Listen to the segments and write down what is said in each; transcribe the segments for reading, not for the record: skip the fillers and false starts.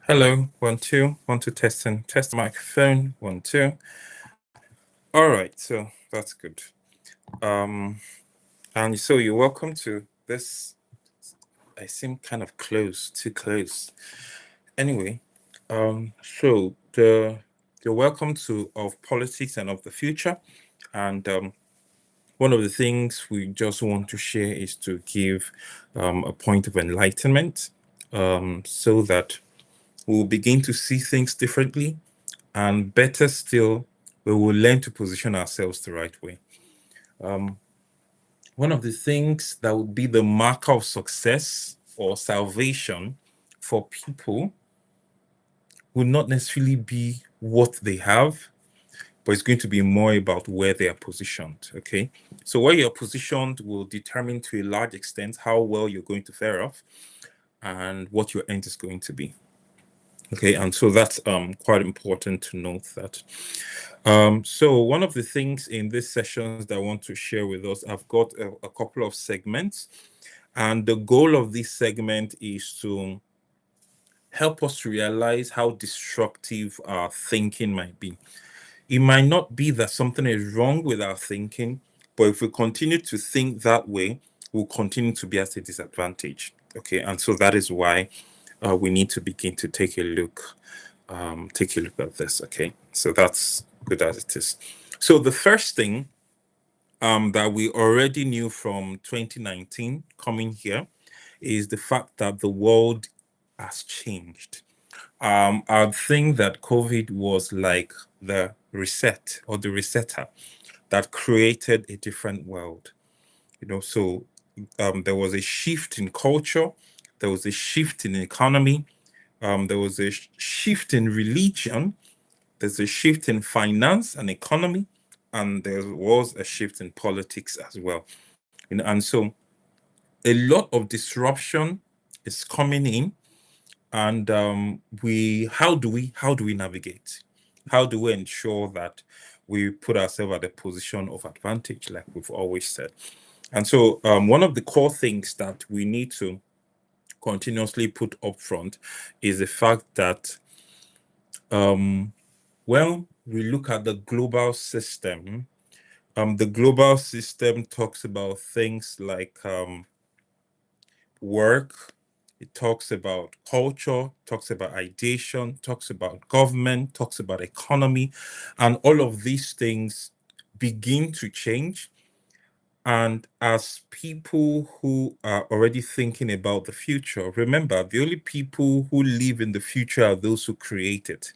Hello, 1 2 1 2 testing, test microphone 1 2. All right, so that's good. And so you're welcome to this. I seem kind of too close. Anyway, so you're welcome to Of Politics and of the Future, and one of the things we just want to share is to give a point of enlightenment, so that we'll begin to see things differently. And better still, we will learn to position ourselves the right way. One of the things that would be the marker of success or salvation for people would not necessarily be what they have, but it's going to be more about where they are positioned. Okay. So where you're positioned will determine to a large extent how well you're going to fare off and what your end is going to be. Okay, and so that's quite important to note that. So one of the things in these sessions that I want to share with us, I've got a couple of segments, and the goal of this segment is to help us to realize how destructive our thinking might be. It might not be that something is wrong with our thinking, but if we continue to think that way, we'll continue to be at a disadvantage. Okay, and so that is why we need to begin to take a look at this. Okay, so that's good as it is. So the first thing that we already knew from 2019 coming here is the fact that the world has changed. I think that COVID was like the reset or the resetter that created a different world. So there was a shift in culture, there was a shift in economy, there was a shift in religion, there's a shift in finance and economy, and there was a shift in politics as well. And so a lot of disruption is coming in, and how do we navigate? How do we ensure that we put ourselves at a position of advantage, like we've always said? And so one of the core things that we need to continuously put up front is the fact that when we look at the global system, the global system talks about things like work, it talks about culture, talks about ideation, talks about government, talks about economy, and all of these things begin to change. And as people who are already thinking about the future, remember, the only people who live in the future are those who create it.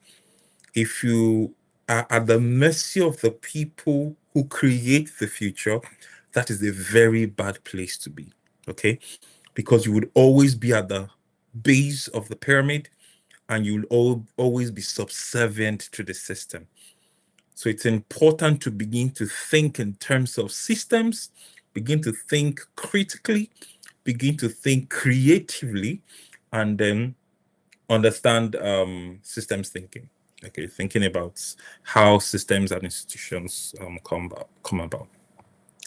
If you are at the mercy of the people who create the future, that is a very bad place to be. Okay, because you would always be at the base of the pyramid, and you'll always be subservient to the system. So it's important to begin to think in terms of systems, begin to think critically, begin to think creatively, and then understand systems thinking. Okay, thinking about how systems and institutions come about.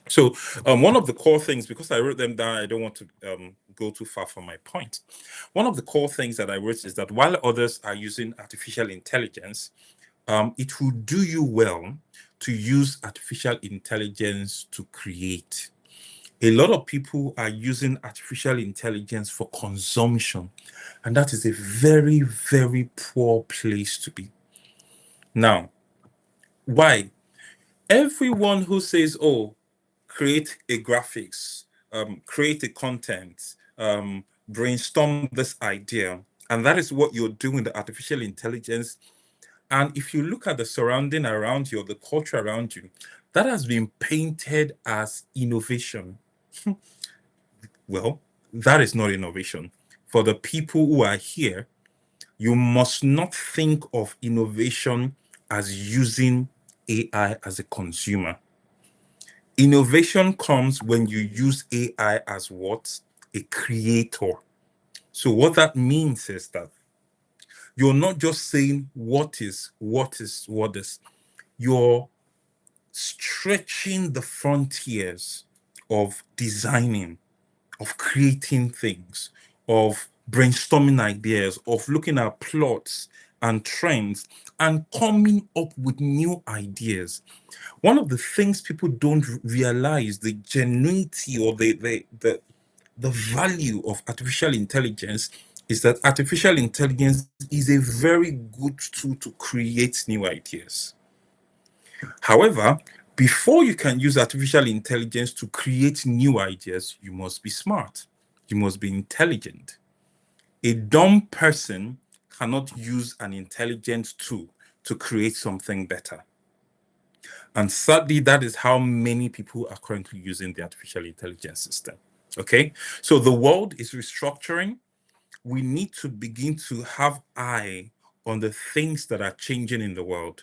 So one of the core things, because I wrote them down, I don't want to go too far from my point. One of the core things that I wrote is that while others are using artificial intelligence, it will do you well to use artificial intelligence to create. A lot of people are using artificial intelligence for consumption, and that is a very, very poor place to be. Now, why? Everyone who says, oh, create a graphics, create a content, brainstorm this idea, and that is what you're doing with the artificial intelligence. And if you look at the surrounding around you or the culture around you, that has been painted as innovation. Well, that is not innovation. For the people who are here, you must not think of innovation as using AI as a consumer. Innovation comes when you use AI as what? A creator. So what that means is that you're not just saying what is. You're stretching the frontiers of designing, of creating things, of brainstorming ideas, of looking at plots and trends and coming up with new ideas. One of the things people don't realize, the genuinity or the value of artificial intelligence, is that artificial intelligence is a very good tool to create new ideas. However, before you can use artificial intelligence to create new ideas, you must be smart. You must be intelligent. A dumb person cannot use an intelligent tool to create something better. And sadly, that is how many people are currently using the artificial intelligence system. Okay, so the world is restructuring. We need to begin to have eye on the things that are changing in the world,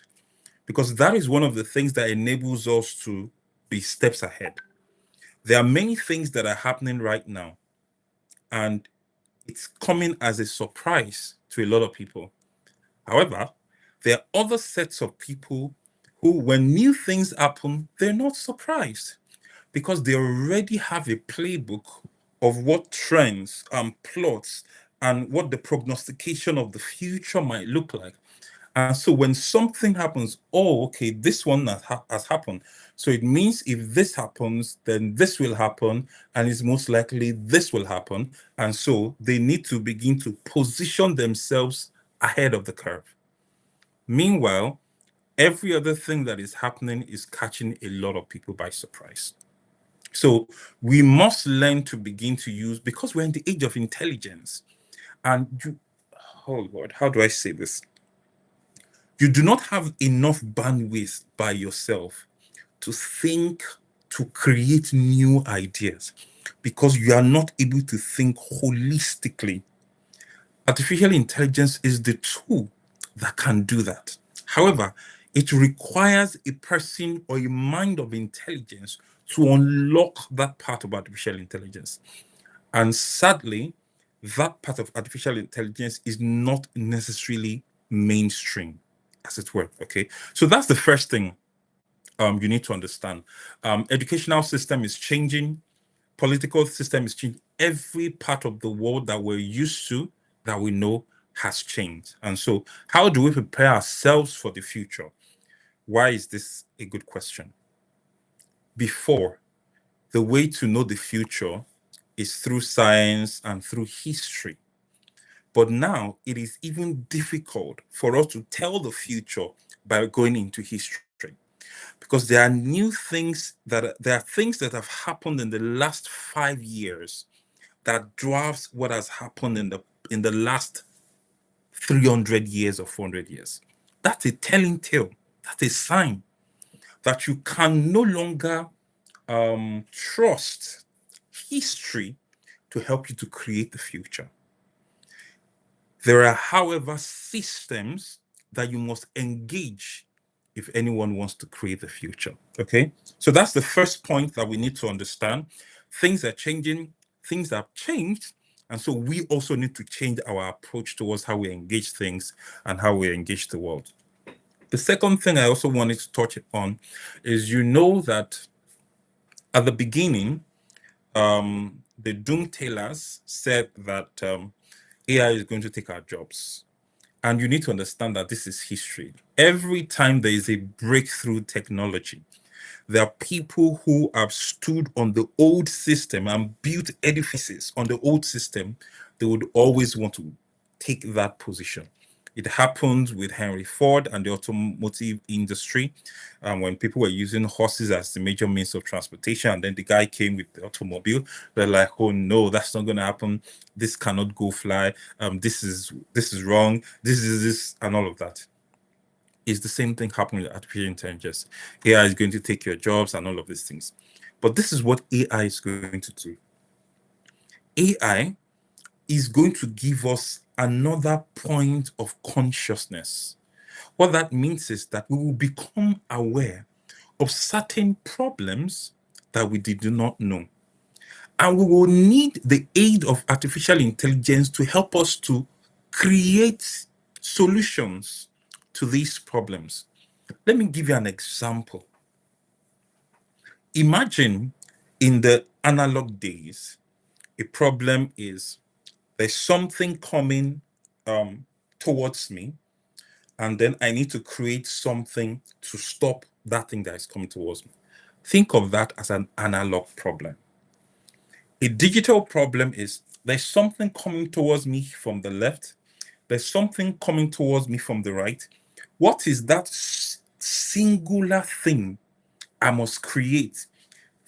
because that is one of the things that enables us to be steps ahead. There are many things that are happening right now, and it's coming as a surprise to a lot of people. However, there are other sets of people who, when new things happen, they're not surprised because they already have a playbook of what trends and plots and what the prognostication of the future might look like. And so when something happens, oh, okay, this one has happened. So it means if this happens, then this will happen, and it's most likely this will happen. And so they need to begin to position themselves ahead of the curve. Meanwhile, every other thing that is happening is catching a lot of people by surprise. So we must learn to begin to use, because we're in the age of intelligence, and oh Lord, how do I say this? You do not have enough bandwidth by yourself to think, to create new ideas, because you are not able to think holistically. Artificial intelligence is the tool that can do that. However, it requires a person or a mind of intelligence to unlock that part of artificial intelligence. And sadly, that part of artificial intelligence is not necessarily mainstream, as it were. Okay, so that's the first thing you need to understand. Educational system is changing, political system is changing. Every part of the world that we're used to, that we know, has changed. And so, how do we prepare ourselves for the future? Why is this a good question? Before, the way to know the future is through science and through history. But now it is even difficult for us to tell the future by going into history, because there are new things there are things that have happened in the last 5 years that dwarfs what has happened in the last 300 years or 400 years. That's a telling tale. That's a sign that you can no longer trust history to help you to create the future. There are, however, systems that you must engage if anyone wants to create the future. Okay, so that's the first point that we need to understand. Things are changing, things have changed, and so we also need to change our approach towards how we engage things and how we engage the world. The second thing I also wanted to touch on is, that at the beginning, the doomtellers said that AI is going to take our jobs. And you need to understand that this is history. Every time there is a breakthrough technology, there are people who have stood on the old system and built edifices on the old system. They would always want to take that position. It happened with Henry Ford and the automotive industry, when people were using horses as the major means of transportation. And then the guy came with the automobile. They're like, "Oh no, that's not going to happen. This cannot go fly. This is wrong. This is this and all of that." It's the same thing happening with artificial intelligence. AI is going to take your jobs and all of these things. But this is what AI is going to do. AI is going to give us another point of consciousness. What that means is that we will become aware of certain problems that we did not know. And we will need the aid of artificial intelligence to help us to create solutions to these problems. Let me give you an example. Imagine in the analog days, a problem is There's something coming towards me, and then I need to create something to stop that thing that is coming towards me. Think of that as an analog problem. A digital problem is there's something coming towards me from the left, there's something coming towards me from the right. What is that singular thing I must create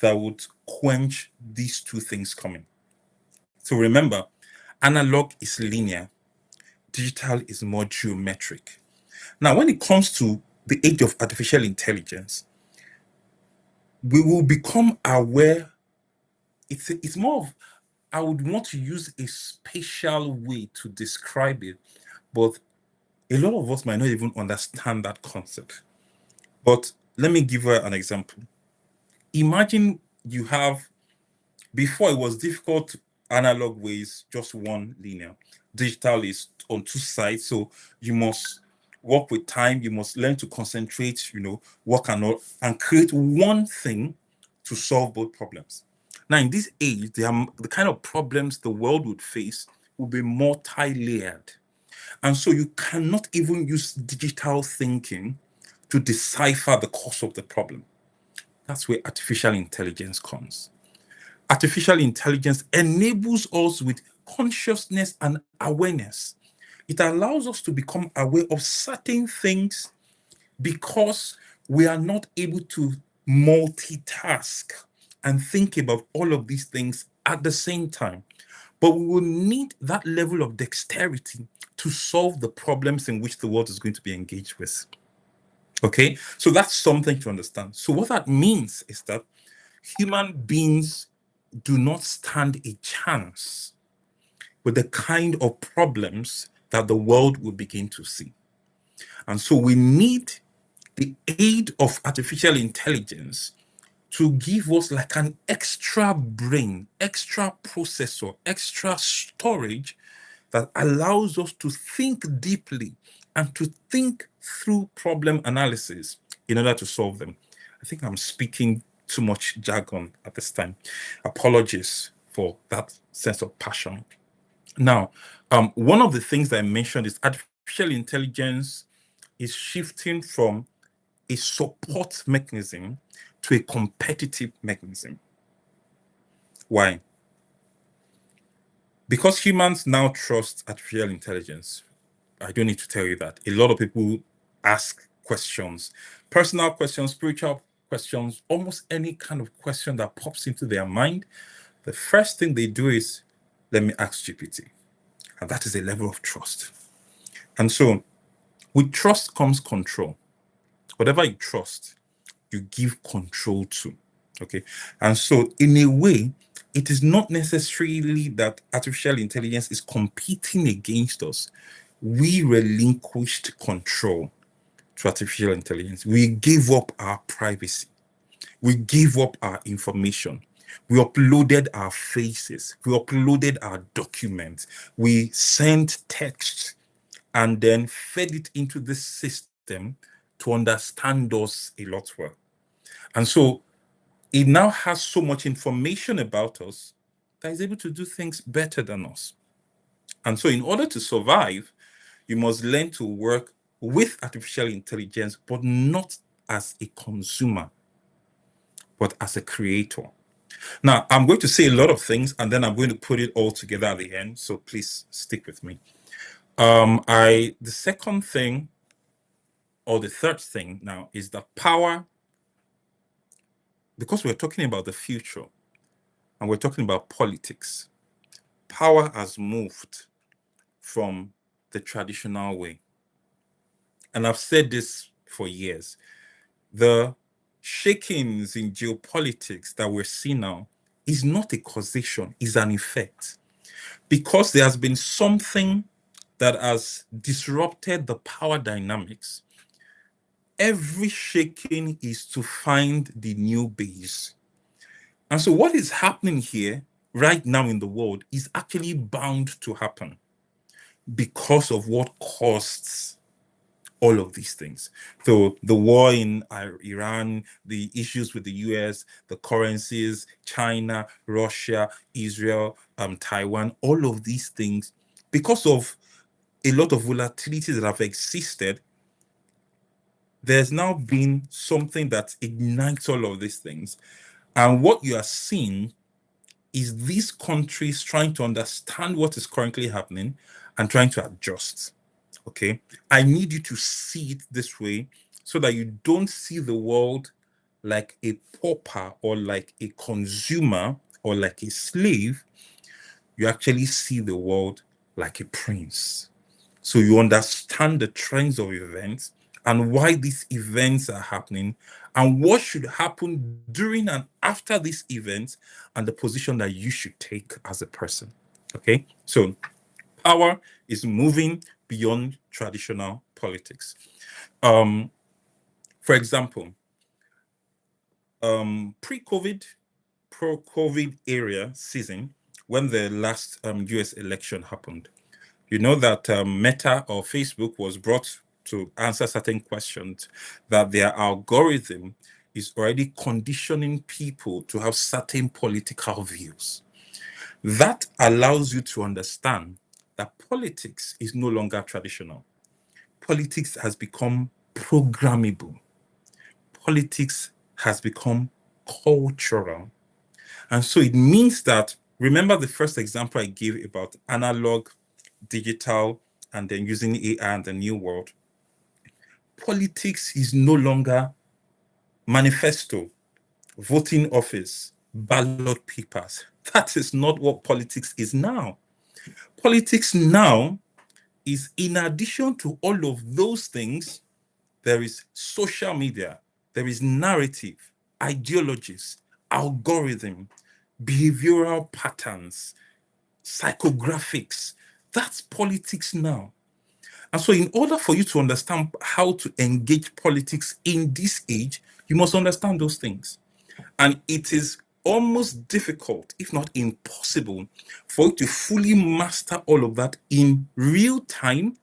that would quench these two things coming? So remember, analog is linear, digital is more geometric. Now, when it comes to the age of artificial intelligence, we will become aware. It's more of, I would want to use a spatial way to describe it, but a lot of us might not even understand that concept. But let me give her an example. Imagine you have, before it was difficult, analog ways, just one linear. Digital is on two sides, so you must work with time, you must learn to concentrate, work and create one thing to solve both problems. Now, in this age, the kind of problems the world would face will be multi-layered. And so you cannot even use digital thinking to decipher the cause of the problem. That's where artificial intelligence comes. Artificial intelligence enables us with consciousness and awareness. It allows us to become aware of certain things because we are not able to multitask and think about all of these things at the same time. But we will need that level of dexterity to solve the problems in which the world is going to be engaged with. Okay, so that's something to understand. So what that means is that human beings do not stand a chance with the kind of problems that the world will begin to see. And so we need the aid of artificial intelligence to give us like an extra brain, extra processor, extra storage that allows us to think deeply and to think through problem analysis in order to solve them. I think I'm speaking too much jargon at this time. Apologies for that sense of passion. Now, one of the things that I mentioned is artificial intelligence is shifting from a support mechanism to a competitive mechanism. Why? Because humans now trust artificial intelligence. I don't need to tell you that. A lot of people ask questions, personal questions, spiritual questions, almost any kind of question that pops into their mind. The first thing they do is, let me ask GPT. And that is a level of trust. And so with trust comes control. Whatever you trust, you give control to. Okay. And so in a way, it is not necessarily that artificial intelligence is competing against us. We relinquished control to artificial intelligence. We gave up our privacy. We gave up our information. We uploaded our faces. We uploaded our documents. We sent text and then fed it into this system to understand us a lot well. And so it now has so much information about us that is able to do things better than us. And so in order to survive, you must learn to work with artificial intelligence, but not as a consumer, but as a creator. Now, I'm going to say a lot of things, and then I'm going to put it all together at the end. So please stick with me. The second thing, or the third thing now, is the power. Because we're talking about the future, and we're talking about politics, power has moved from the traditional way. And I've said this for years. The shakings in geopolitics that we're seeing now is not a causation, is an effect. Because there has been something that has disrupted the power dynamics, every shaking is to find the new base. And so what is happening here right now in the world is actually bound to happen because of what costs all of these things. So the war in Iran, the issues with the US, the currencies, China, Russia, Israel, Taiwan, all of these things, because of a lot of volatility that have existed, there's now been something that ignites all of these things. And what you are seeing is these countries trying to understand what is currently happening and trying to adjust. Okay, I need you to see it this way so that you don't see the world like a pauper or like a consumer or like a slave. You actually see the world like a prince. So you understand the trends of events and why these events are happening and what should happen during and after these events and the position that you should take as a person. Okay, so power is moving beyond traditional politics. For example, pre-COVID, pro-COVID area season, when the last US election happened, you know that Meta or Facebook was brought to answer certain questions, that their algorithm is already conditioning people to have certain political views. That allows you to understand that politics is no longer traditional. Politics has become programmable. Politics has become cultural. And so it means that, remember the first example I gave about analog, digital, and then using AI and the new world. Politics is no longer manifesto, voting office, ballot papers. That is not what politics is now. Politics now is, in addition to all of those things, there is social media, there is narrative, ideologies, algorithm, behavioral patterns, psychographics. That's politics now. And so, in order for you to understand how to engage politics in this age, you must understand those things. And it is almost difficult, if not impossible, for you to fully master all of that in real time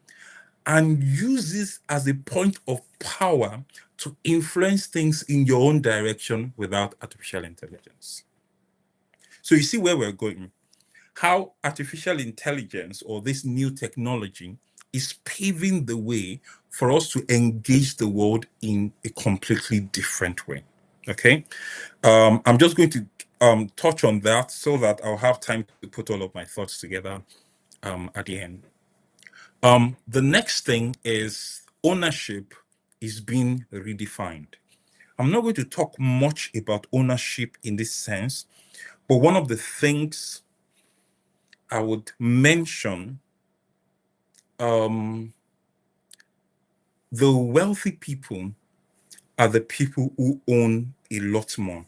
and use this as a point of power to influence things in your own direction without artificial intelligence. So you see where we're going, how artificial intelligence or this new technology is paving the way for us to engage the world in a completely different way. Okay. I'm just going to touch on that so that I'll have time to put all of my thoughts together at the end. The next thing is ownership is being redefined. I'm not going to talk much about ownership in this sense, but one of the things I would mention, the wealthy people are the people who own a lot more.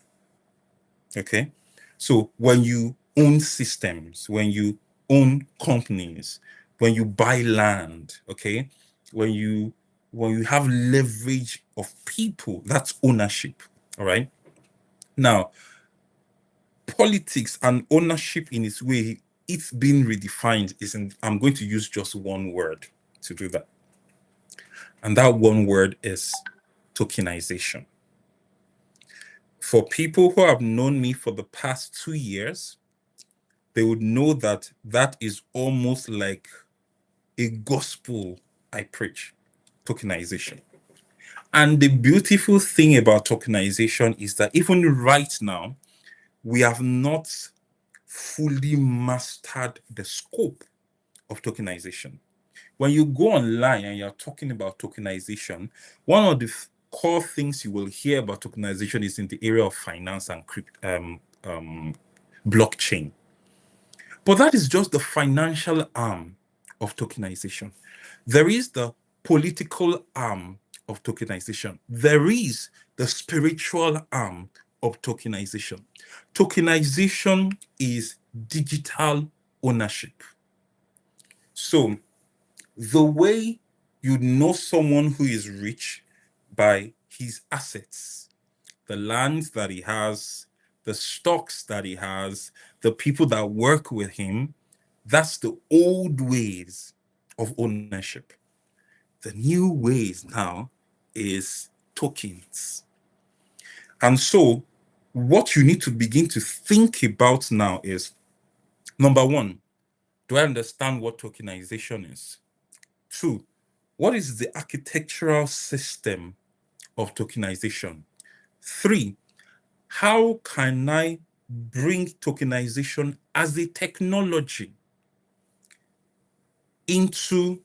Okay. So when you own systems, when you own companies, when you buy land, okay, when you have leverage of people, that's ownership. All right. Now, politics and ownership in its way, it's been redefined. Isn't I'm going to use just one word to do that. And that one word is tokenization. For people who have known me for the past 2 years, they would know that that is almost like a gospel I preach, tokenization. And the beautiful thing about tokenization is that even right now, we have not fully mastered the scope of tokenization. When you go online and you're talking about tokenization, one of the core things you will hear about tokenization is in the area of finance and blockchain. But that is just the financial arm of tokenization. There is the political arm of tokenization. There is the spiritual arm of tokenization. Tokenization is digital ownership. So the way you know someone who is rich, by his assets, the lands that he has, the stocks that he has, the people that work with him. That's the old ways of ownership. The new ways now is tokens. And so what you need to begin to think about now is, number one, do I understand what tokenization is? Two, what is the architectural system of tokenization? Three, how can I bring tokenization as a technology into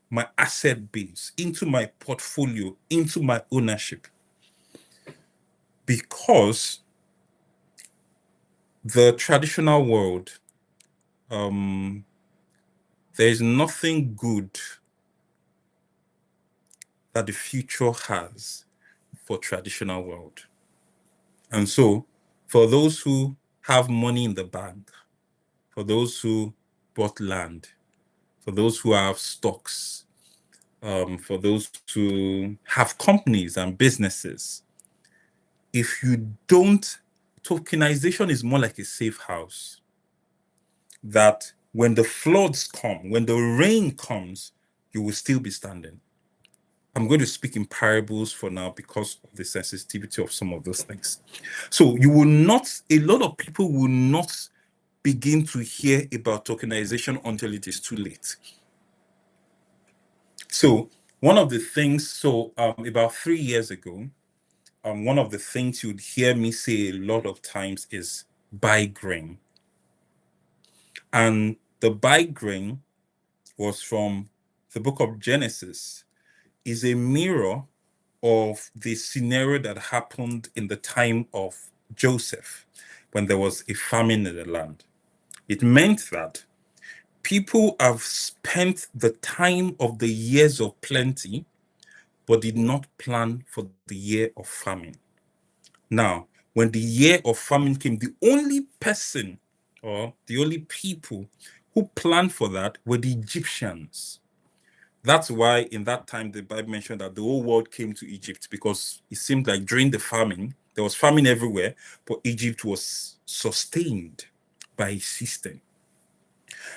my asset base, into my portfolio, into my ownership? Because the traditional world, there is nothing good that the future has for traditional world. And so for those who have money in the bank, for those who bought land, for those who have stocks, for those who have companies and businesses, if you don't, tokenization is more like a safe house. That when the floods come, when the rain comes, you will still be standing. I'm going to speak in parables for now because of the sensitivity of some of those things. So you will not, a lot of people will not begin to hear about tokenization until it is too late. So one of the things, about 3 years ago, one of the things you'd hear me say a lot of times is buy grain. And the buy grain was from the book of Genesis, is a mirror of the scenario that happened in the time of Joseph when there was a famine in the land. It meant that people have spent the time of the years of plenty, but did not plan for the year of famine. Now, when the year of famine came, the only person or the only people who planned for that were the Egyptians. That's why in that time, the Bible mentioned that the whole world came to Egypt, because it seemed like during the famine, there was famine everywhere, but Egypt was sustained by a system.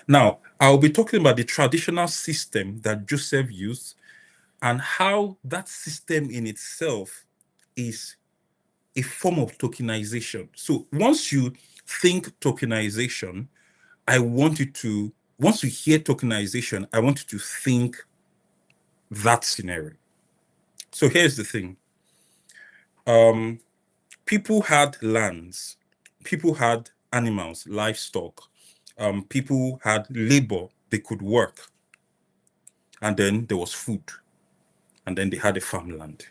Now, I'll be talking about the traditional system that Joseph used and how that system in itself is a form of tokenization. So once you think tokenization, once you hear tokenization, I want you to think that scenario. So here's the thing. People had lands, people had animals, livestock, people had labor, they could work, and then there was food, and then they had a farmland.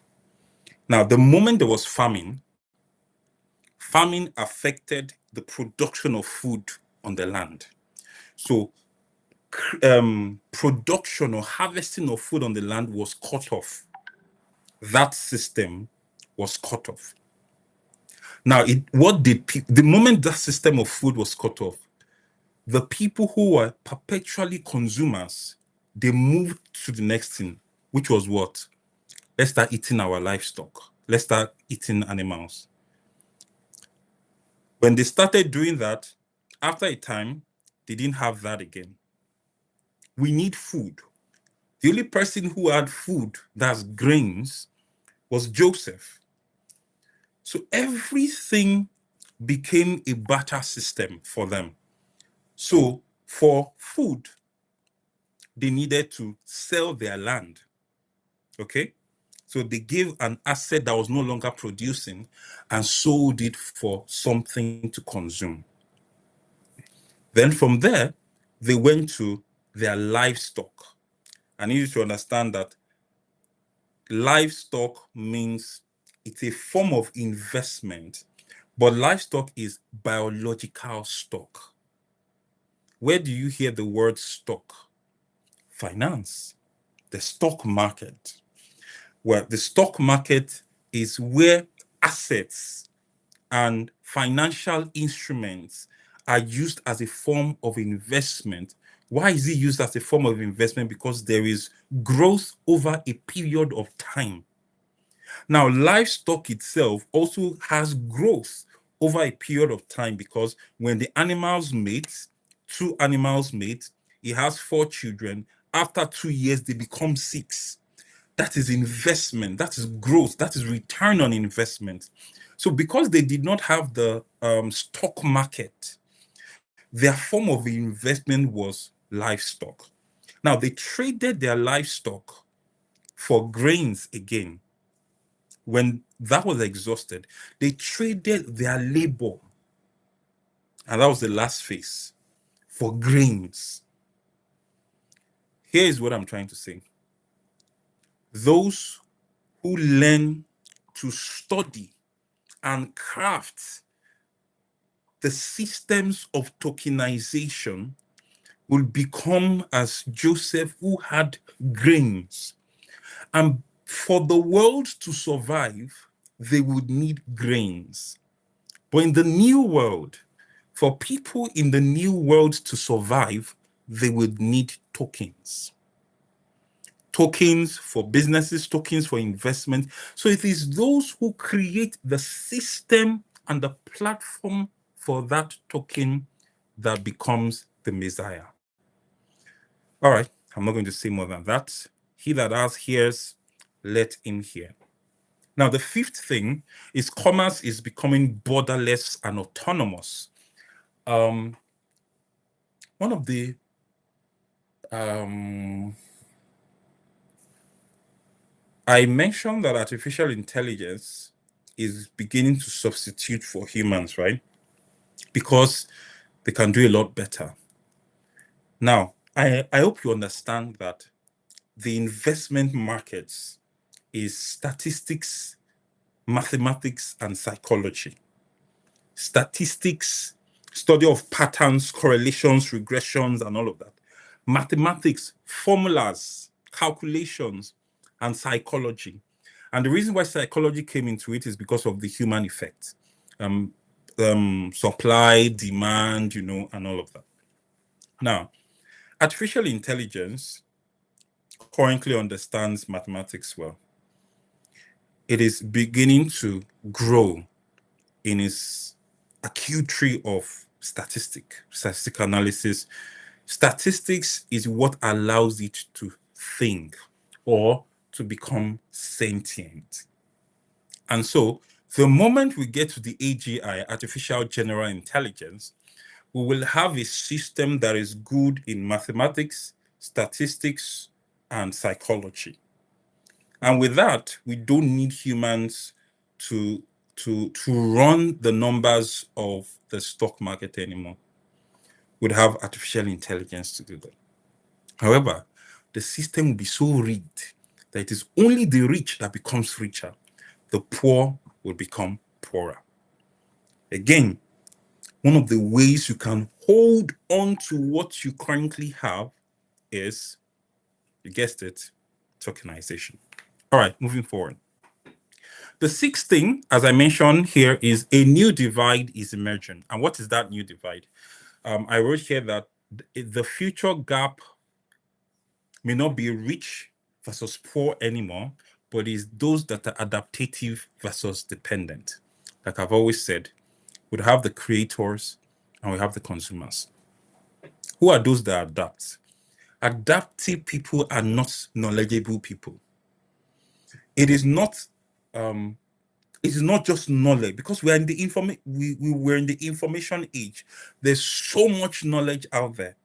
Now, the moment there was famine affected the production of food on the land. So production or harvesting of food on the land was cut off. That system was cut off. Now, the moment that system of food was cut off, the people who were perpetually consumers, they moved to the next thing, which was what? Let's start eating our livestock. Let's start eating animals. When they started doing that, after a time, they didn't have that again. We need food. The only person who had food, that's grains, was Joseph. So everything became a barter system for them. So for food, they needed to sell their land. Okay? So they gave an asset that was no longer producing and sold it for something to consume. Then from there, they went to their livestock. I need you to understand that livestock means it's a form of investment, but livestock is biological stock. Where do you hear the word stock? Finance, the stock market. Well, the stock market is where assets and financial instruments are used as a form of investment. Why is it used as a form of investment? Because there is growth over a period of time. Now, livestock itself also has growth over a period of time, because when the animals mate, 2 animals mate, it has 4 children. After 2 years, they become 6. That is investment. That is growth. That is return on investment. So because they did not have the stock market, their form of investment was livestock. Now, they traded their livestock for grains again. When that was exhausted, they traded their labor, and that was the last phase, for grains. Here is what I'm trying to say. Those who learn to study and craft the systems of tokenization will become as Joseph, who had grains. And for the world to survive, they would need grains. But in the new world, for people in the new world to survive, they would need tokens. Tokens for businesses, tokens for investment. So it is those who create the system and the platform for that token that becomes the Messiah. All right, I'm not going to say more than that. He that has ears, let him hear. Now, the fifth thing is commerce is becoming borderless and autonomous. One of the I mentioned that artificial intelligence is beginning to substitute for humans, right? Because they can do a lot better. Now, I hope you understand that the investment markets is statistics, mathematics, and psychology. Statistics, study of patterns, correlations, regressions, and all of that. Mathematics, formulas, calculations, and psychology. And the reason why psychology came into it is because of the human effect. Supply, demand, and all of that. Now, artificial intelligence currently understands mathematics well. It is beginning to grow in its acuity of statistic analysis. Statistics is what allows it to think or to become sentient. And so the moment we get to the AGI, artificial general intelligence, we will have a system that is good in mathematics, statistics, and psychology. And with that, we don't need humans to run the numbers of the stock market anymore. We'd have artificial intelligence to do that. However, the system will be so rigged that it is only the rich that becomes richer. The poor will become poorer. Again, one of the ways you can hold on to what you currently have is, you guessed it, tokenization. All right, moving forward. The sixth thing, as I mentioned here, is a new divide is emerging. And what is that new divide? I wrote here that the future gap may not be rich versus poor anymore, but is those that are adaptive versus dependent. Like I've always said, we have the creators and we have the consumers. Who are those that adapt? Adaptive people are not knowledgeable people. It is not just knowledge, because we are in the we were in the information age. There's so much knowledge out there.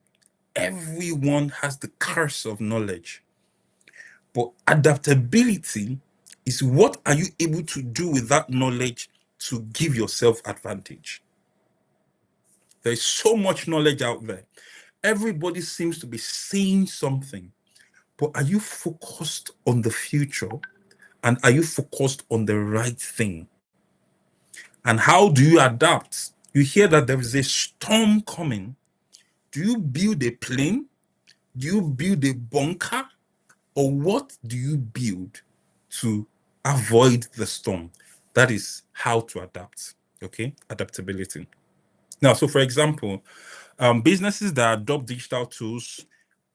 Everyone has the curse of knowledge. But adaptability is, what are you able to do with that knowledge to give yourself advantage? There's so much knowledge out there. Everybody seems to be saying something, but are you focused on the future? And are you focused on the right thing? And how do you adapt? You hear that there is a storm coming. Do you build a plane? Do you build a bunker? Or what do you build to avoid the storm? That is how to adapt. Okay, adaptability. Now, so for example, businesses that adopt digital tools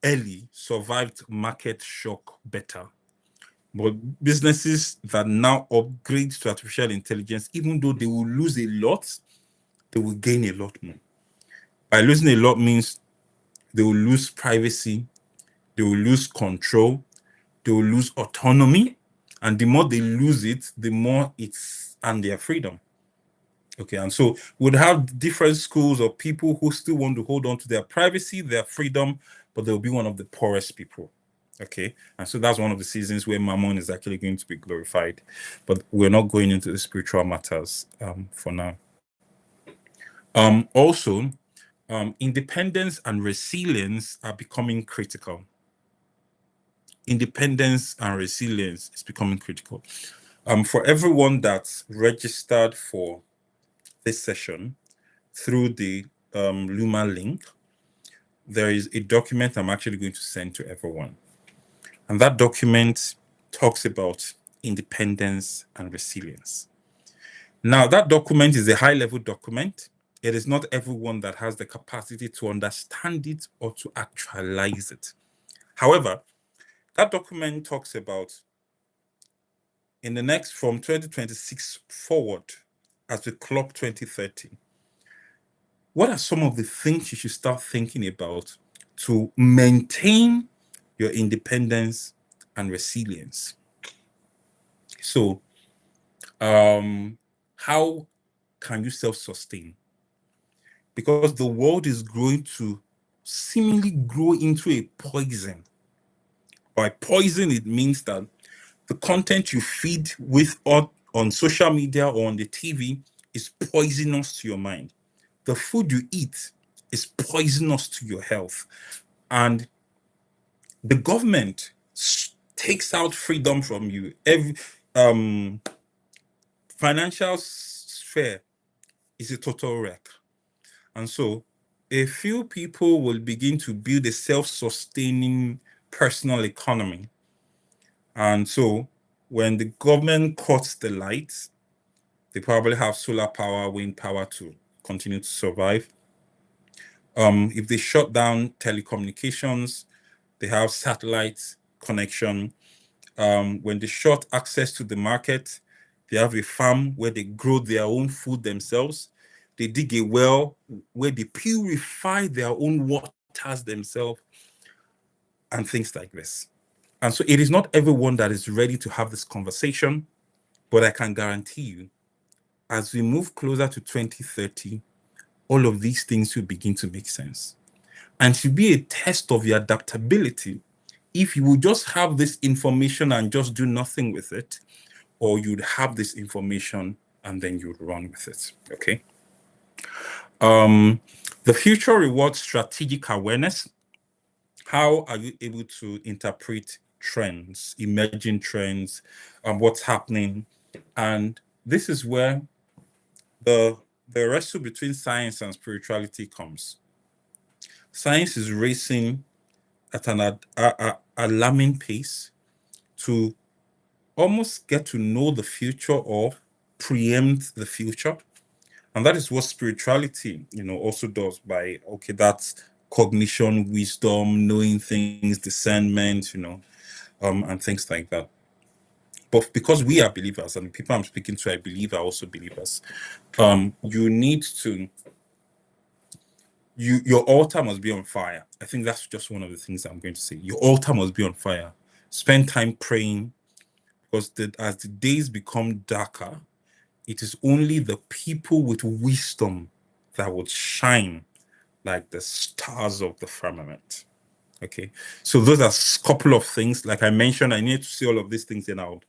early survived market shock better. But businesses that now upgrade to artificial intelligence, even though they will lose a lot, they will gain a lot more. By losing a lot means they will lose privacy, they will lose control, they will lose autonomy. And the more they lose it, the more it's and their freedom. Okay, and so we'd have different schools of people who still want to hold on to their privacy, their freedom, but they'll be one of the poorest people. Okay, and so that's one of the seasons where Mammon is actually going to be glorified. But we're not going into the spiritual matters for now. Also, independence and resilience are becoming critical. Independence and resilience is becoming critical. For everyone that's registered for this session through the Luma link, there is a document I'm actually going to send to everyone. And that document talks about independence and resilience. Now, that document is a high-level document. It is not everyone that has the capacity to understand it or to actualize it. However, that document talks about in the next from 2026 forward, as we clock 2030, what are some of the things you should start thinking about to maintain your independence and resilience? So, how can you self-sustain? Because the world is growing to seemingly grow into a poison. By poison, it means that the content you feed with on social media or on the TV is poisonous to your mind. The food you eat is poisonous to your health. And the government takes out freedom from you. Every financial sphere is a total wreck. And so a few people will begin to build a self-sustaining personal economy. And so when the government cuts the lights, they probably have solar power, wind power to continue to survive. If they shut down telecommunications, they have satellite connection. When they shut access to the market, they have a farm where they grow their own food themselves. They dig a well where they purify their own waters themselves and things like this. And so it is not everyone that is ready to have this conversation, but I can guarantee you, as we move closer to 2030, all of these things will begin to make sense. And to be a test of your adaptability, if you would just have this information and just do nothing with it, or you'd have this information and then you'd run with it, okay? The future rewards strategic awareness. How are you able to interpret trends, emerging trends, what's happening? And this is where the wrestle between science and spirituality comes. Science is racing at an alarming pace to almost get to know the future or preempt the future. And that is what spirituality, also does by, okay, that's cognition, wisdom, knowing things, discernment, and things like that. But because we are believers and the people I'm speaking to, I believe are also believers, you need to, your altar must be on fire. I think that's just one of the things I'm going to say. Your altar must be on fire. Spend time praying, because as the days become darker, it is only the people with wisdom that would shine like the stars of the firmament. Okay, so those are a couple of things. Like I mentioned, I need to see all of these things, and I'll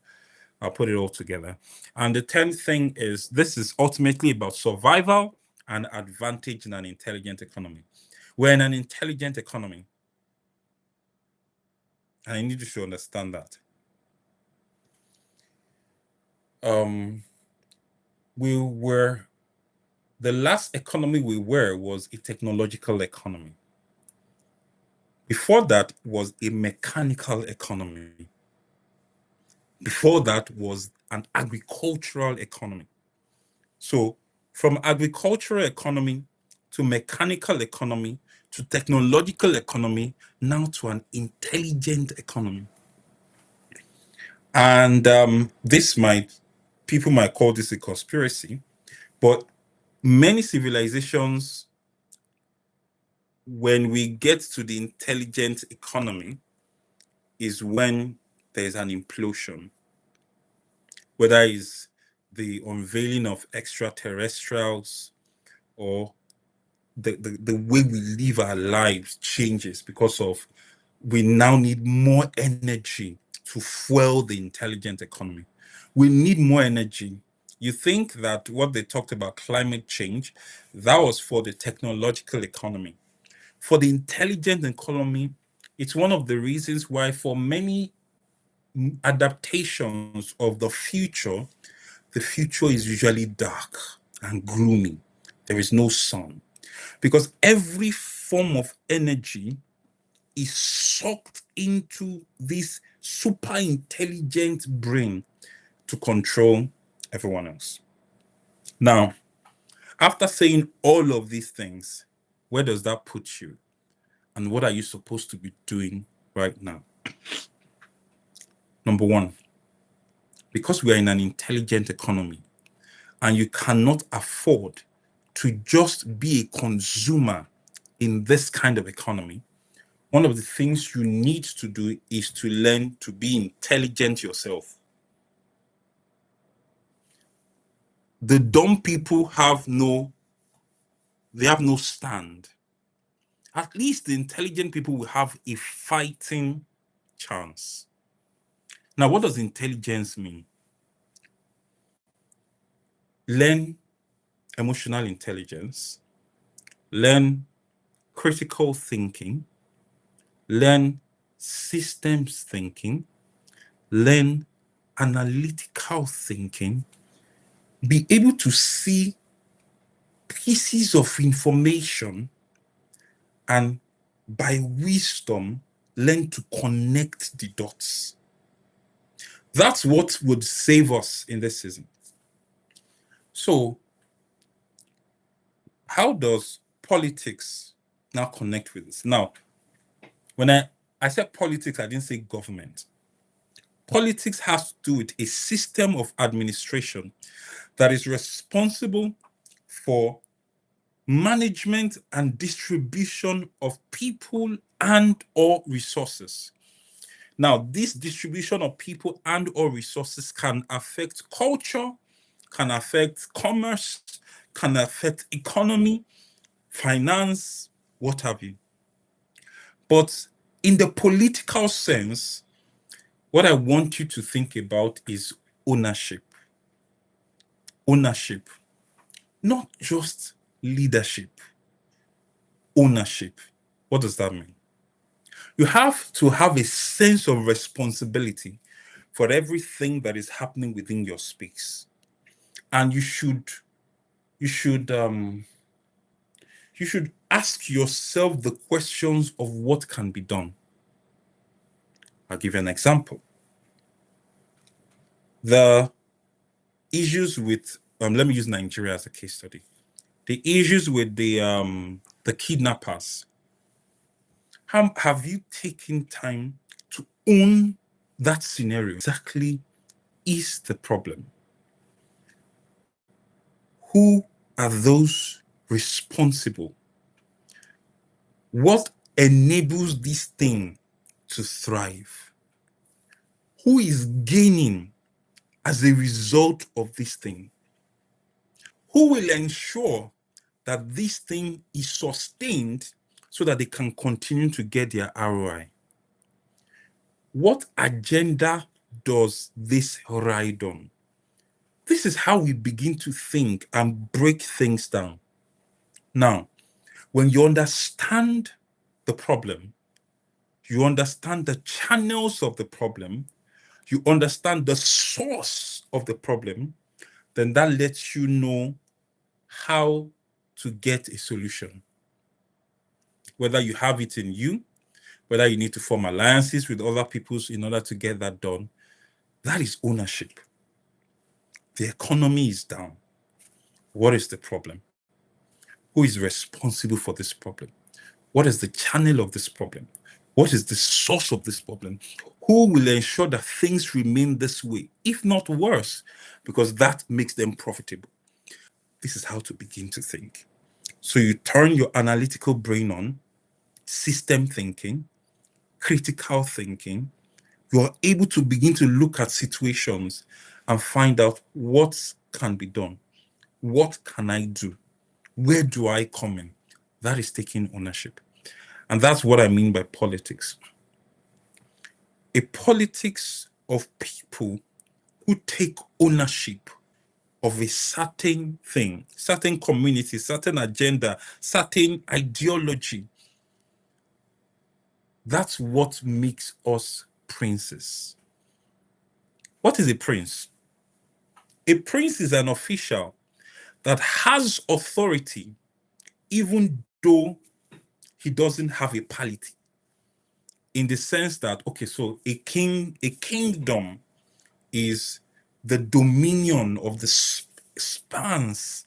put it all together. And the 10th thing is, this is ultimately about survival and advantage in an intelligent economy. We're in an intelligent economy, and I need you to understand that. The last economy we were was a technological economy. Before that was a mechanical economy. Before that was an agricultural economy. So from agricultural economy to mechanical economy to technological economy, now to an intelligent economy. And people might call this a conspiracy, but many civilizations, when we get to the intelligent economy, is when there's an implosion, whether it's the unveiling of extraterrestrials or the way we live our lives changes because of we now need more energy to fuel the intelligent economy. We need more energy. You think that what they talked about climate change, that was for the technological economy. For the intelligent economy, it's one of the reasons why for many adaptations of the future is usually dark and gloomy. There is no sun because every form of energy is sucked into this super intelligent brain to control everyone else. Now, after saying all of these things, where does that put you? And what are you supposed to be doing right now? Number one, because we are in an intelligent economy and you cannot afford to just be a consumer in this kind of economy, one of the things you need to do is to learn to be intelligent yourself. The dumb people have no stand. At least the intelligent people will have a fighting chance. Now, what does intelligence mean? Learn emotional intelligence, learn critical thinking, learn systems thinking, learn analytical thinking, be able to see pieces of information and by wisdom learn to connect the dots. That's what would save us in this season. So, how does politics now connect with this? Now, when I said politics, I didn't say government. Politics has to do with a system of administration that is responsible for management and distribution of people and or resources. Now, this distribution of people and or resources can affect culture, can affect commerce, can affect economy, finance, what have you. But in the political sense, what I want you to think about is ownership. Ownership, not just leadership. Ownership. What does that mean? You have to have a sense of responsibility for everything that is happening within your space. And you should ask yourself the questions of what can be done. I'll give you an example. The issues with let me use Nigeria as a case study. The issues with the kidnappers. Have you taken time to own that scenario? Exactly is the problem. Who are those responsible? What enables this thing to thrive? Who is gaining as a result of this thing? Who will ensure that this thing is sustained so that they can continue to get their ROI? What agenda does this ride on? This is how we begin to think and break things down. Now, when you understand the problem, you understand the channels of the problem, you understand the source of the problem, then that lets you know how to get a solution. Whether you have it in you, whether you need to form alliances with other people in order to get that done, that is ownership. The economy is down. What is the problem? Who is responsible for this problem? What is the channel of this problem? What is the source of this problem? Who will ensure that things remain this way, if not worse, because that makes them profitable? This is how to begin to think. So you turn your analytical brain on, system thinking, critical thinking, you are able to begin to look at situations and find out what can be done. What can I do? Where do I come in? That is taking ownership. And that's what I mean by politics. A politics of people who take ownership of a certain thing, certain community, certain agenda, certain ideology. That's what makes us princes. What is a prince? A prince is an official that has authority even though he doesn't have a polity. In the sense that, okay, so a kingdom is the dominion of the spans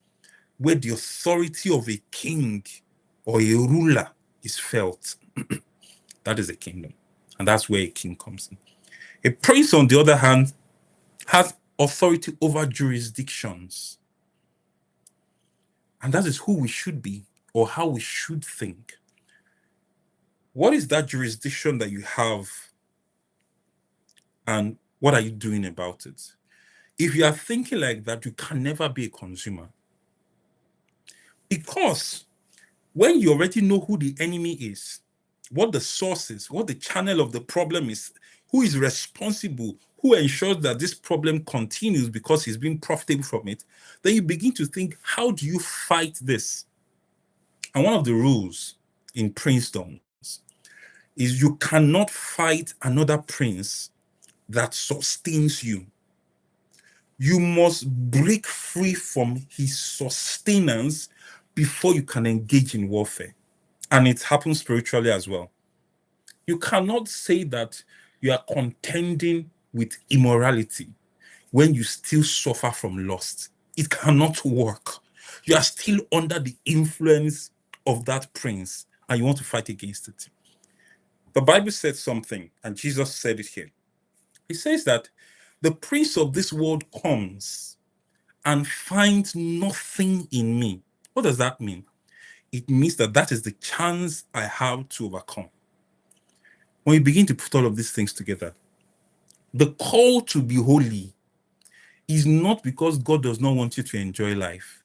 where the authority of a king or a ruler is felt. That is a kingdom. And that's where a king comes in. A prince, on the other hand, has authority over jurisdictions. And that is who we should be or how we should think. What is that jurisdiction that you have and what are you doing about it? If you are thinking like that, you can never be a consumer. Because when you already know who the enemy is, what the source is, what the channel of the problem is, who is responsible, who ensures that this problem continues because he's being profitable from it, then you begin to think, how do you fight this? And one of the rules in princedoms is you cannot fight another prince that sustains you. You must break free from his sustenance before you can engage in warfare. And it happens spiritually as well. You cannot say that you are contending with immorality when you still suffer from lust. It cannot work. You are still under the influence of that prince and you want to fight against it. The Bible said something, and Jesus said it here. He says that the prince of this world comes and finds nothing in me. What does that mean? It means that that is the chance I have to overcome. When you begin to put all of these things together, the call to be holy is not because God does not want you to enjoy life.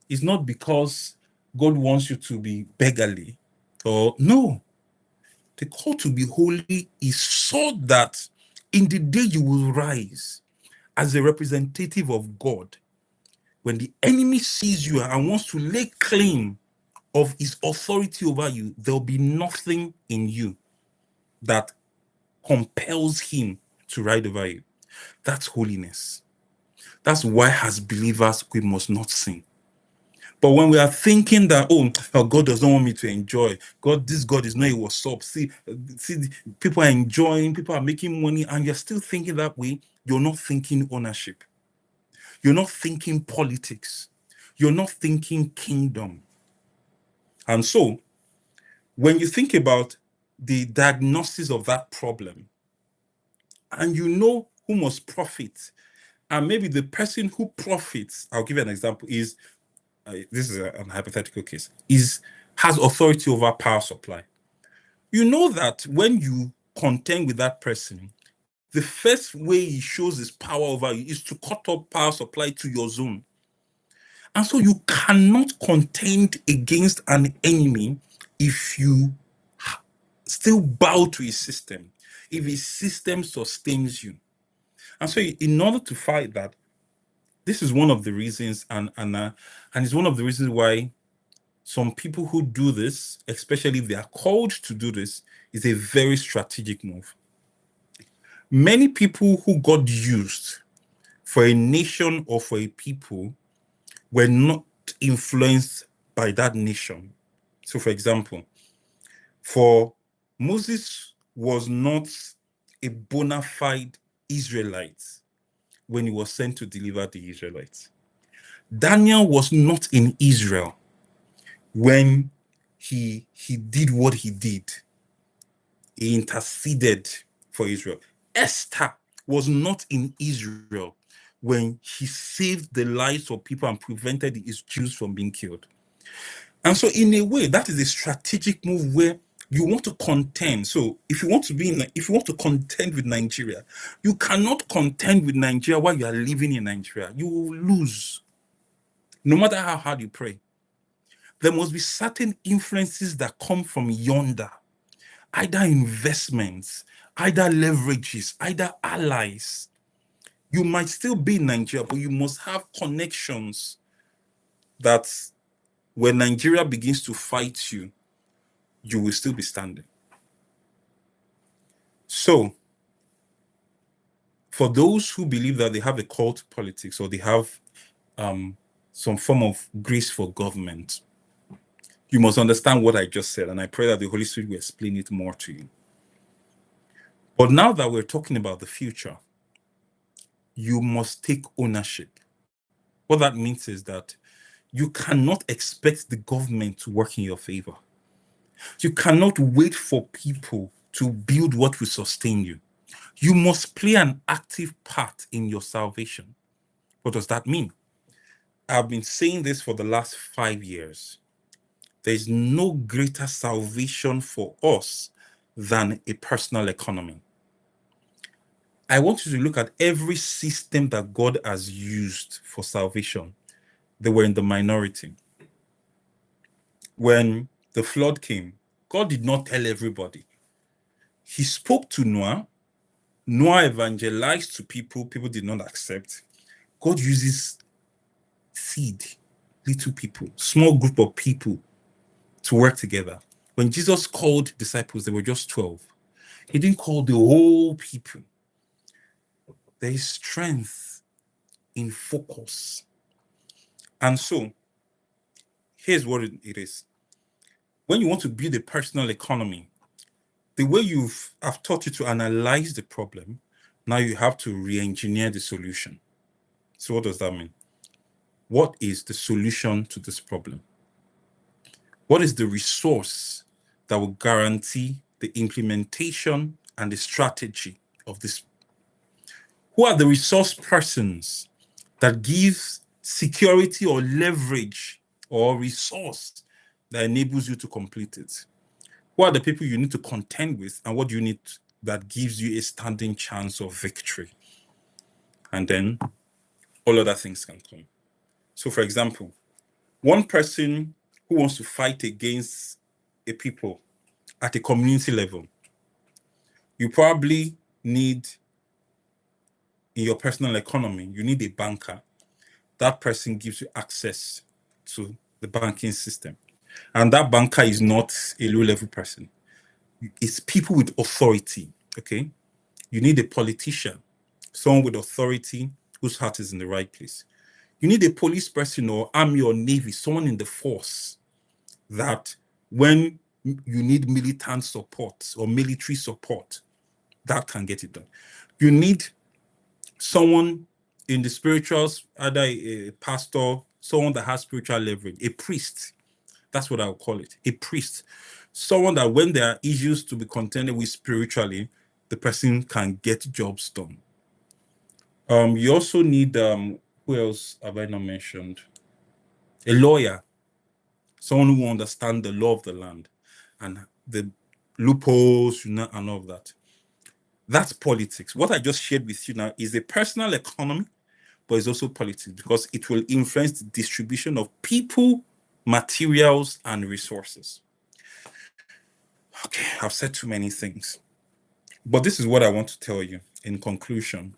It's not because God wants you to be beggarly. Or no. The call to be holy is so that in the day you will rise as a representative of God, when the enemy sees you and wants to lay claim of his authority over you, there'll be nothing in you that compels him to ride over you. That's holiness. That's why, as believers, we must not sin. But when we are thinking that, oh, God does not want me to enjoy, this God is not a what's up. See, people are enjoying, people are making money, and you're still thinking that way, you're not thinking ownership. You're not thinking politics. You're not thinking kingdom. And so, when you think about the diagnosis of that problem, and you know who must profit, and maybe the person who profits, I'll give you an example, is this is a hypothetical case, has authority over power supply. You know that when you contend with that person, the first way he shows his power over you is to cut off power supply to your zone. And so you cannot contend against an enemy if you still bow to his system, if his system sustains you. And so in order to fight that, this is one of the reasons, and it's one of the reasons why some people who do this, especially if they are called to do this, is a very strategic move. Many people who got used for a nation or for a people were not influenced by that nation. So, for example, for Moses was not a bona fide Israelite when he was sent to deliver the Israelites. Daniel was not in Israel when he did what he did. He interceded for Israel. Esther was not in Israel when he saved the lives of people and prevented the Jews from being killed. And so in a way, that is a strategic move where You want to contend. So if you want to contend with Nigeria, you cannot contend with Nigeria while you are living in Nigeria. You will lose, no matter how hard you pray. There must be certain influences that come from yonder, either investments, either leverages, either allies. You might still be in Nigeria, but you must have connections that when Nigeria begins to fight you, you will still be standing. So, for those who believe that they have a call to politics or they have some form of grace for government, you must understand what I just said, and I pray that the Holy Spirit will explain it more to you. But now that we're talking about the future, you must take ownership. What that means is that you cannot expect the government to work in your favor. You cannot wait for people to build what will sustain you. You must play an active part in your salvation. What does that mean? I've been saying this for the last 5 years. There is no greater salvation for us than a personal economy. I want you to look at every system that God has used for salvation. They were in the minority. When the flood came, God did not tell everybody. He spoke to Noah. Noah evangelized to people. People did not accept. God uses seed, little people, small group of people to work together. When Jesus called disciples, there were just 12. He didn't call the whole people. There is strength in focus. And so, here's what it is. When you want to build a personal economy, the way I've taught you to analyze the problem, now you have to re-engineer the solution. So what does that mean? What is the solution to this problem? What is the resource that will guarantee the implementation and the strategy of this? Who are the resource persons that give security or leverage or resource that enables you to complete it? Who are the people you need to contend with, and what do you need that gives you a standing chance of victory? And then all other things can come. So, for example, one person who wants to fight against a people at a community level, you probably need, in your personal economy, you need a banker. That person gives you access to the banking system. And that banker is not a low-level person. It's people with authority, okay? You need a politician, someone with authority whose heart is in the right place. You need a police person or army or navy, someone in the force that when you need militant support or military support, that can get it done. You need someone in the spirituals, either a pastor, someone that has spiritual leverage, a priest. That's what I would call it, a priest. Someone that when there are issues to be contended with spiritually, the person can get jobs done. You also need, who else have I not mentioned? A lawyer, someone who understands the law of the land and the loopholes, and all of that. That's politics. What I just shared with you now is a personal economy, but it's also politics because it will influence the distribution of people, materials, and resources. Okay, I've said too many things. But this is what I want to tell you in conclusion.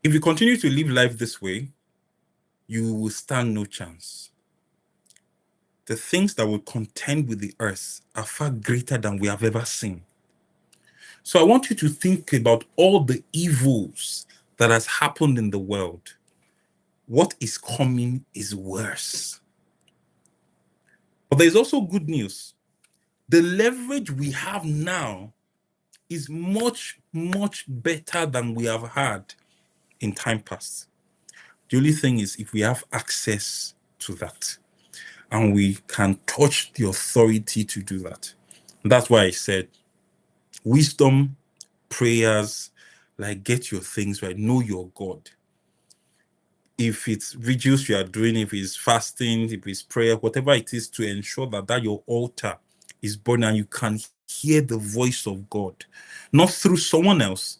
If you continue to live life this way, you will stand no chance. The things that will contend with the earth are far greater than we have ever seen. So I want you to think about all the evils that has happened in the world. What is coming is worse. But there's also good news. The leverage we have now is much, much better than we have had in time past. The only thing is if we have access to that and we can touch the authority to do that. And that's why I said wisdom, prayers, like get your things right, know your God. If it's vigils you are doing, if it's fasting, if it's prayer, whatever it is, to ensure that your altar is born and you can hear the voice of God, not through someone else.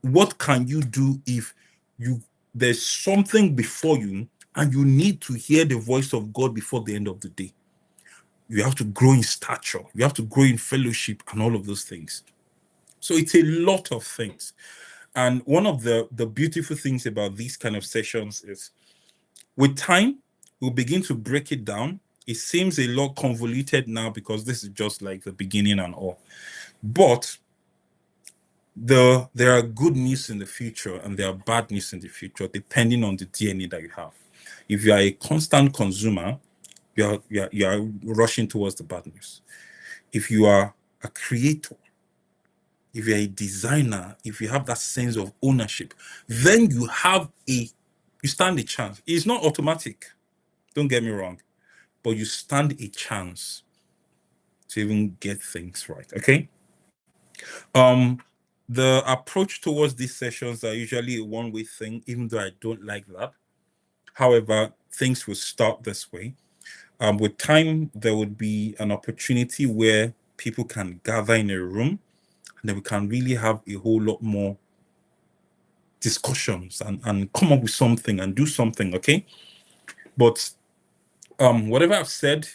What can you do if there's something before you and you need to hear the voice of God before the end of the day? You have to grow in stature, you have to grow in fellowship and all of those things. So it's a lot of things. And one of the beautiful things about these kind of sessions is with time, we'll begin to break it down. It seems a lot convoluted now because this is just like the beginning and all. But there are good news in the future and there are bad news in the future, depending on the DNA that you have. If you are a constant consumer, you are rushing towards the bad news. If you are a creator, if you're a designer, if you have that sense of ownership, then you stand a chance. It's not automatic, don't get me wrong, but you stand a chance to even get things right. Okay. The approach towards these sessions are usually a one-way thing, even though I don't like that. However, things will start this way. With time, there would be an opportunity where people can gather in a room and then we can really have a whole lot more discussions and come up with something and do something, okay? But whatever I've said,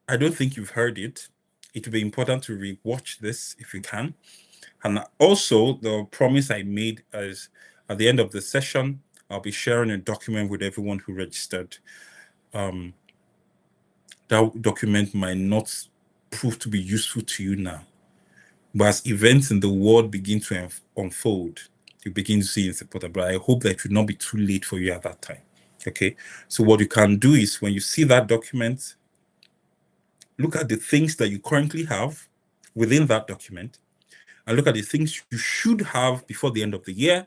I don't think you've heard it. It will be important to rewatch this if you can. And also, the promise I made is at the end of the session, I'll be sharing a document with everyone who registered. That document might not prove to be useful to you now, but as events in the world begin to unfold, you begin to see it's important. But I hope that it should not be too late for you at that time. Okay. So what you can do is when you see that document, look at the things that you currently have within that document and look at the things you should have before the end of the year,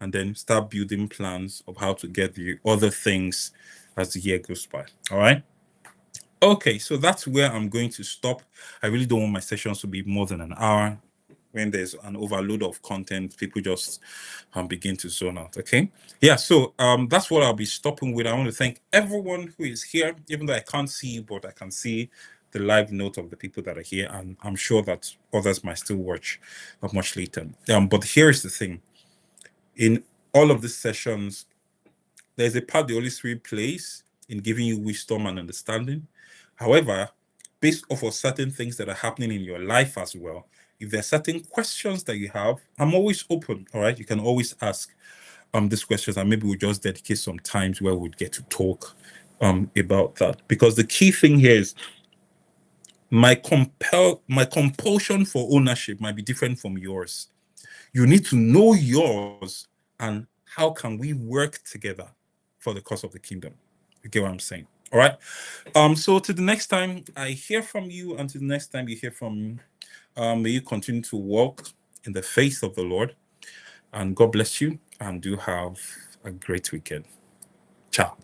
and then start building plans of how to get the other things as the year goes by. All right. Okay, so that's where I'm going to stop. I really don't want my sessions to be more than an hour. When there's an overload of content, people just begin to zone out. Okay. Yeah, so that's what I'll be stopping with. I want to thank everyone who is here, even though I can't see you, but I can see the live note of the people that are here, and I'm sure that others might still watch much later. But here's the thing. In all of these sessions, there's a part the Holy Spirit plays in giving you wisdom and understanding. However, based off of certain things that are happening in your life as well, if there are certain questions that you have, I'm always open. All right, you can always ask these questions, and maybe we'll just dedicate some times where we'd get to talk about that. Because the key thing here is my compulsion for ownership might be different from yours. You need to know yours and how can we work together for the cause of the kingdom. You get what I'm saying? All right. So to the next time I hear from you, and to the next time you hear from me, may you continue to walk in the faith of the Lord, and God bless you, and do have a great weekend. Ciao.